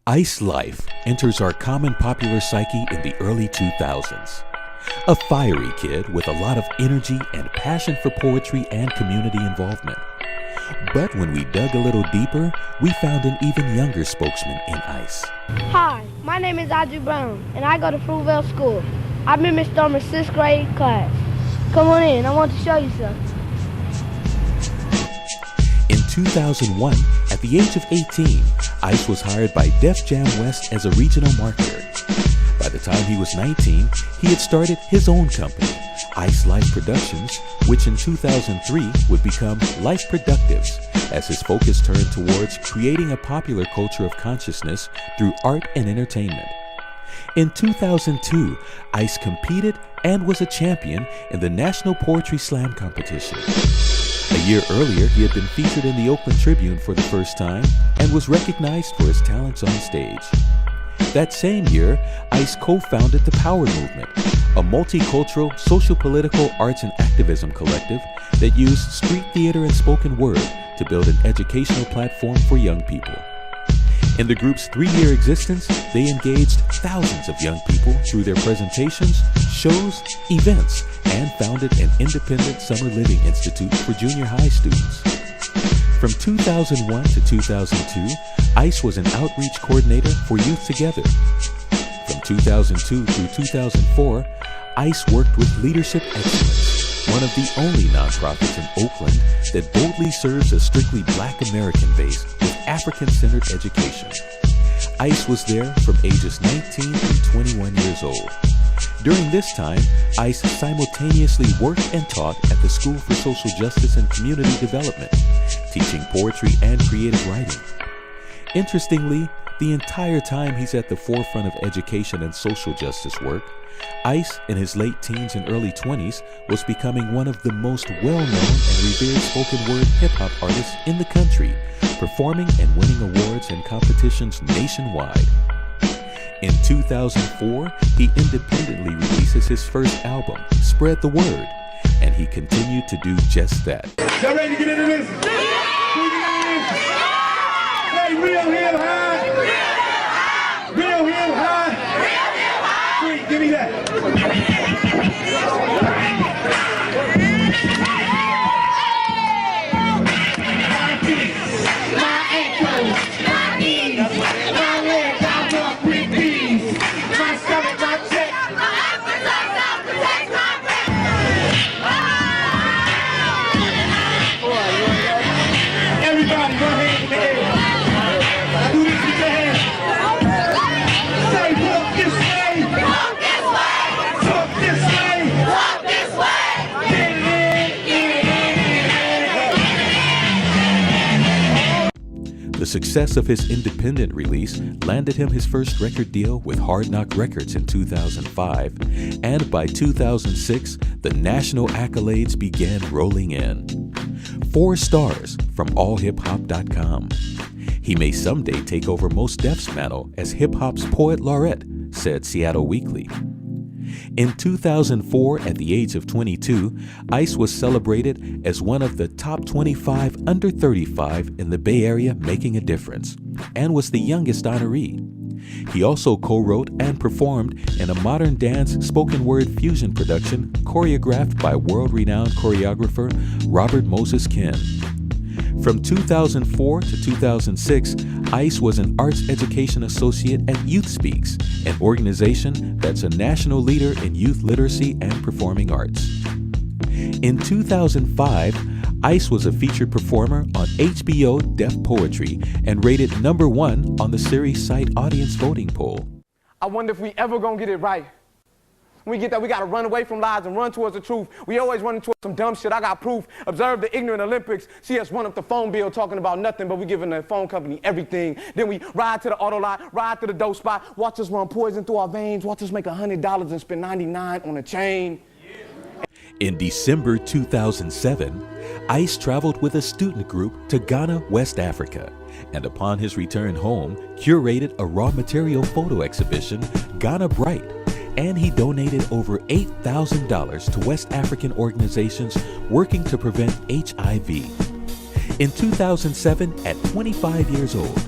Ise Lyfe enters our common popular psyche in the early 2000s. A fiery kid with a lot of energy and passion for poetry and community involvement. But when we dug a little deeper, we found an even younger spokesman in Ise. Hi, my name is Audrey Brown, and I go to Fruitvale School. I'm in Miss Thurman's 6th grade class. Come on in, I want to show you something. In 2001, at the age of 18, Ise was hired by Def Jam West as a regional marketer. By the time he was 19, he had started his own company, Ise Lyfe Productions, which in 2003 would become Life Productives, as his focus turned towards creating a popular culture of consciousness through art and entertainment. In 2002, Ise competed and was a champion in the National Poetry Slam competition. A year earlier, he had been featured in the Oakland Tribune for the first time and was recognized for his talents on stage. That same year, Ise co-founded the Power Movement, a multicultural, social-political arts and activism collective that used street theater and spoken word to build an educational platform for young people. In the group's 3-year existence, they engaged thousands of young people through their presentations, shows, events, and founded an independent summer living institute for junior high students. From 2001 to 2002, Ise was an outreach coordinator for Youth Together. From 2002 through 2004, Ise worked with Leadership Excellence, one of the only nonprofits in Oakland that boldly serves a strictly Black American base with African-centered education. Ise was there from ages 19 through 21 years old. During this time, Ise simultaneously worked and taught at the School for Social Justice and Community Development, teaching poetry and creative writing. Interestingly, the entire time he's at the forefront of education and social justice work, Ise, in his late teens and early 20s, was becoming one of the most well-known and revered spoken word hip-hop artists in the country, performing and winning awards and competitions nationwide. In 2004, he independently releases his first album, Spread the Word, and he continued to do just that. Y'all ready to get into this? Hey, real hip high. Real hip high. Sweet, give me that. My ankles, my knees, my legs, I walk with these. My stomach, my chest, my efforts are self-protect my breath. Everybody, go ahead in the air. Now do this with your hands. Say, walk this way. Walk this way. Talk this way. Walk this way. Get it in, get it in. The success of his independent release landed him his first record deal with Hard Knock Records in 2005, and by 2006, the national accolades began rolling in. 4 stars from allhiphop.com. He may someday take over Mos Def's mantle as hip-hop's poet laureate, said Seattle Weekly. In 2004, at the age of 22, Ise was celebrated as one of the top 25 under 35 in the Bay Area making a difference, and was the youngest honoree. He also co-wrote and performed in a modern dance spoken word fusion production choreographed by world-renowned choreographer Robert Moses Ken. From 2004 to 2006, Ise was an arts education associate at Youth Speaks, an organization that's a national leader in youth literacy and performing arts. In 2005, Ise was a featured performer on HBO Def Poetry and rated #1 on the series site audience voting poll. I wonder if we ever gonna get it right. When we get that, we gotta run away from lies and run towards the truth. We always run towards some dumb shit. I got proof. Observe the ignorant Olympics. See us run up the phone bill talking about nothing, but we giving the phone company everything. Then we ride to the auto lot, ride to the dope spot, watch us run poison through our veins, watch us make $100 and spend $99 on a chain. In December 2007, Ise traveled with a student group to Ghana, West Africa, and upon his return home, curated a raw material photo exhibition, Ghana Bright, and he donated over $8,000 to West African organizations working to prevent HIV. In 2007, at 25 years old,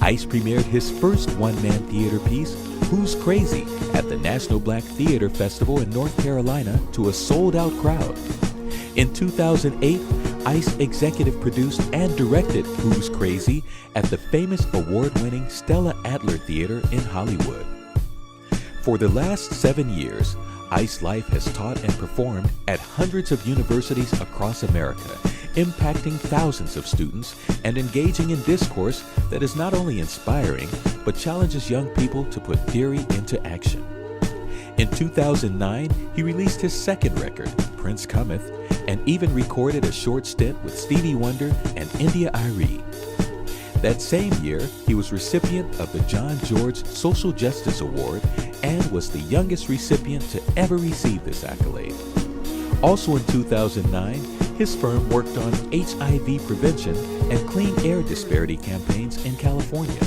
Ice premiered his first one-man theater piece, Who's Crazy, at the National Black Theater Festival in North Carolina to a sold-out crowd. In 2008, Ice executive produced and directed Who's Crazy at the famous award-winning Stella Adler Theater in Hollywood. For the last 7 years, Ise Lyfe has taught and performed at hundreds of universities across America, impacting thousands of students and engaging in discourse that is not only inspiring, but challenges young people to put theory into action. In 2009, he released his second record, Prince Cometh, and even recorded a short stint with Stevie Wonder and India Arie. That same year, he was recipient of the John George Social Justice Award and was the youngest recipient to ever receive this accolade. Also in 2009, his firm worked on HIV prevention and clean air disparity campaigns in California.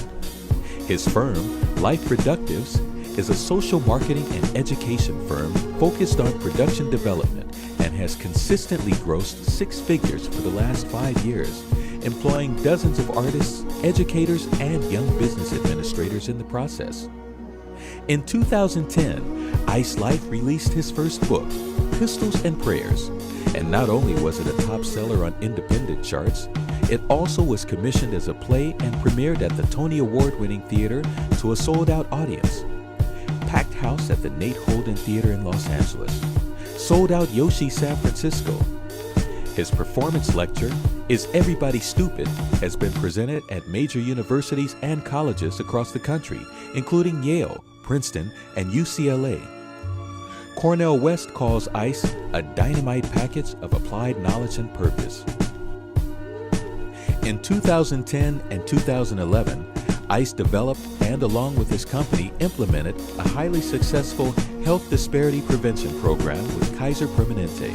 His firm, Life Productives, is a social marketing and education firm focused on production development and has consistently grossed 6 figures for the last 5 years, employing dozens of artists, educators, and young business administrators in the process. In 2010, Ise Lyfe released his first book, Pistols and Prayers, and not only was it a top seller on independent charts, it also was commissioned as a play and premiered at the Tony Award-winning theater to a sold-out audience. Packed house at the Nate Holden Theater in Los Angeles. Sold out Yoshi San Francisco. His performance lecture, Is Everybody Stupid?, has been presented at major universities and colleges across the country, including Yale, Princeton, and UCLA. Cornel West calls Ice a dynamite package of applied knowledge and purpose. In 2010 and 2011, Ice developed and, along with his company, implemented a highly successful health disparity prevention program with Kaiser Permanente.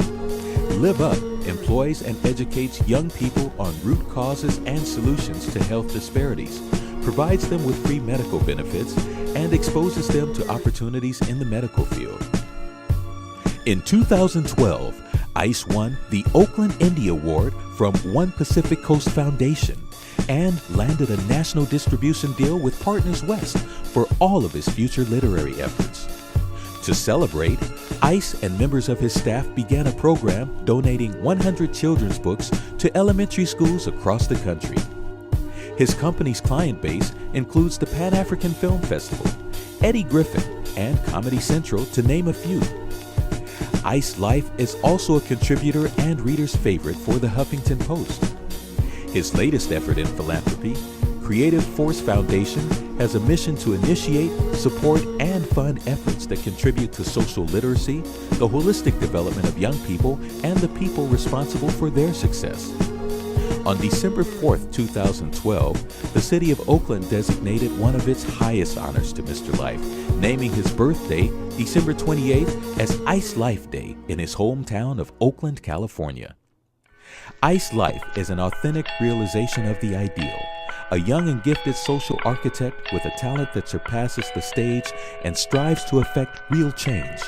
Live Up employs and educates young people on root causes and solutions to health disparities, provides them with free medical benefits, and exposes them to opportunities in the medical field. In 2012, Ice won the Oakland Indie Award from One Pacific Coast Foundation and landed a national distribution deal with Partners West for all of his future literary efforts. To celebrate, Ice and members of his staff began a program donating 100 children's books to elementary schools across the country. His company's client base includes the Pan-African Film Festival, Eddie Griffin, and Comedy Central, to name a few. Ise Lyfe is also a contributor and reader's favorite for the Huffington Post. His latest effort in philanthropy, Creative Force Foundation, has a mission to initiate, support, and fund efforts that contribute to social literacy, the holistic development of young people, and the people responsible for their success. On December 4th, 2012, the City of Oakland designated one of its highest honors to Mr. Lyfe, naming his birthday, December 28th, as Ise Lyfe Day in his hometown of Oakland, California. Ise Lyfe is an authentic realization of the ideal, a young and gifted social architect with a talent that surpasses the stage and strives to effect real change.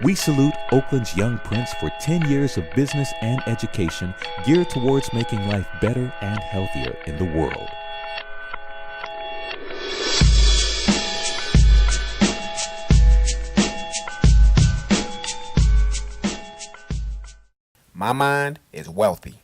We salute Oakland's young prince for 10 years of business and education geared towards making life better and healthier in the world. My mind is wealthy.